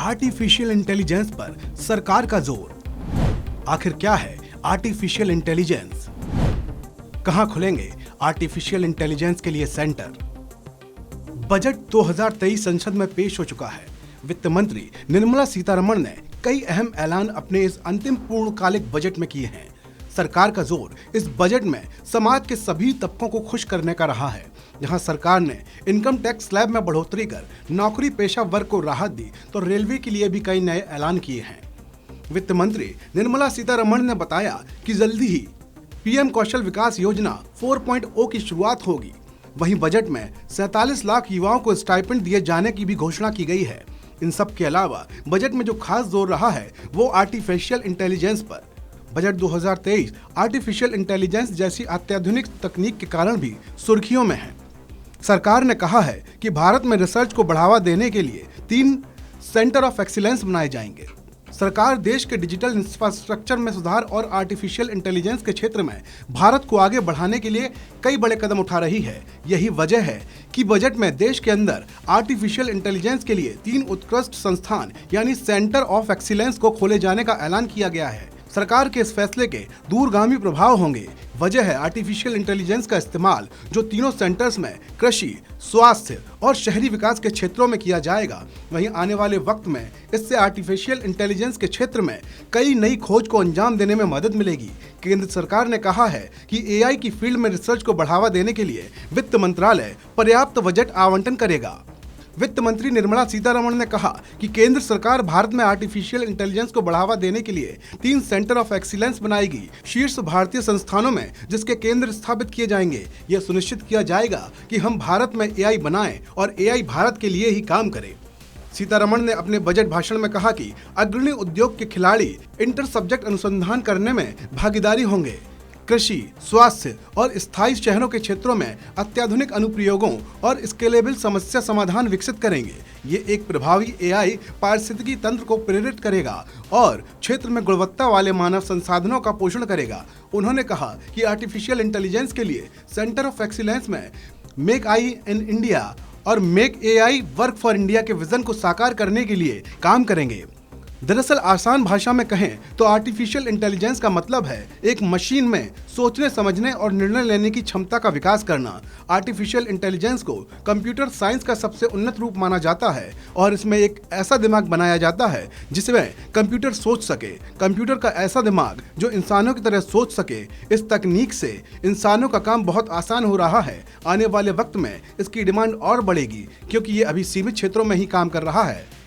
Artificial intelligence पर सरकार का जोर। आखिर क्या है आर्टिफिशियल इंटेलिजेंस? कहां खुलेंगे आर्टिफिशियल इंटेलिजेंस के लिए सेंटर? बजट 2023 संसद में पेश हो चुका है। वित्त मंत्री निर्मला सीतारमण ने कई अहम ऐलान अपने इस अंतिम पूर्णकालिक बजट में किए हैं। सरकार का जोर इस बजट में समाज के सभी तबकों को खुश करने का रहा है। जहां सरकार ने इनकम टैक्स स्लैब में बढ़ोतरी कर नौकरी पेशा वर्ग को राहत दी, तो रेलवे के लिए भी कई नए ऐलान किए हैं। वित्त मंत्री निर्मला सीतारमण ने बताया कि जल्दी ही पीएम कौशल विकास योजना 4.0 की शुरुआत होगी। वहीं बजट में 47 लाख युवाओं को स्टाइपेंड दिए जाने की भी घोषणा की गई है। इन सब के अलावा बजट में जो खास जोर रहा है वो आर्टिफिशियल इंटेलिजेंस पर। बजट 2023 आर्टिफिशियल इंटेलिजेंस जैसी अत्याधुनिक तकनीक के कारण भी सुर्खियों में है। सरकार ने कहा है कि भारत में रिसर्च को बढ़ावा देने के लिए 3 सेंटर ऑफ एक्सीलेंस बनाए जाएंगे। सरकार देश के डिजिटल इंफ्रास्ट्रक्चर में सुधार और आर्टिफिशियल इंटेलिजेंस के क्षेत्र में भारत को आगे बढ़ाने के लिए कई बड़े कदम उठा रही है। यही वजह है कि बजट में देश के अंदर आर्टिफिशियल इंटेलिजेंस के लिए 3 उत्कृष्ट संस्थान यानी सेंटर ऑफ एक्सीलेंस को खोले जाने का ऐलान किया गया है। सरकार के इस फैसले के दूरगामी प्रभाव होंगे। वजह है आर्टिफिशियल इंटेलिजेंस का इस्तेमाल जो तीनों सेंटर्स में कृषि, स्वास्थ्य और शहरी विकास के क्षेत्रों में किया जाएगा। वहीं आने वाले वक्त में इससे आर्टिफिशियल इंटेलिजेंस के क्षेत्र में कई नई खोज को अंजाम देने में मदद मिलेगी। केंद्र सरकार ने कहा है कि एआई की फील्ड में रिसर्च को बढ़ावा देने के लिए वित्त मंत्रालय पर्याप्त बजट आवंटन करेगा। वित्त मंत्री निर्मला सीतारमण ने कहा कि केंद्र सरकार भारत में आर्टिफिशियल इंटेलिजेंस को बढ़ावा देने के लिए 3 सेंटर ऑफ एक्सीलेंस बनाएगी। शीर्ष भारतीय संस्थानों में जिसके केंद्र स्थापित किए जाएंगे। यह सुनिश्चित किया जाएगा कि हम भारत में एआई बनाएं और एआई भारत के लिए ही काम करे। सीतारमण ने अपने बजट भाषण में कहा कि अग्रणी उद्योग के खिलाड़ी इंटर सब्जेक्ट अनुसंधान करने में भागीदारी होंगे। कृषि, स्वास्थ्य और स्थायी शहरों के क्षेत्रों में अत्याधुनिक अनुप्रयोगों और स्केलेबल समस्या समाधान विकसित करेंगे। ये एक प्रभावी एआई पारिस्थितिकी तंत्र को प्रेरित करेगा और क्षेत्र में गुणवत्ता वाले मानव संसाधनों का पोषण करेगा। उन्होंने कहा कि आर्टिफिशियल इंटेलिजेंस के लिए सेंटर ऑफ एक्सीलेंस में मेक आई इन इंडिया और make AI work for India के विजन को साकार करने के लिए काम करेंगे। दरअसल आसान भाषा में कहें तो आर्टिफिशियल इंटेलिजेंस का मतलब है एक मशीन में सोचने, समझने और निर्णय लेने की क्षमता का विकास करना। आर्टिफिशियल इंटेलिजेंस को कंप्यूटर साइंस का सबसे उन्नत रूप माना जाता है और इसमें एक ऐसा दिमाग बनाया जाता है जिसमें कंप्यूटर सोच सके। कंप्यूटर का ऐसा दिमाग जो इंसानों की तरह सोच सके। इस तकनीक से इंसानों का काम बहुत आसान हो रहा है। आने वाले वक्त में इसकी डिमांड और बढ़ेगी क्योंकि ये अभी सीमित क्षेत्रों में ही काम कर रहा है।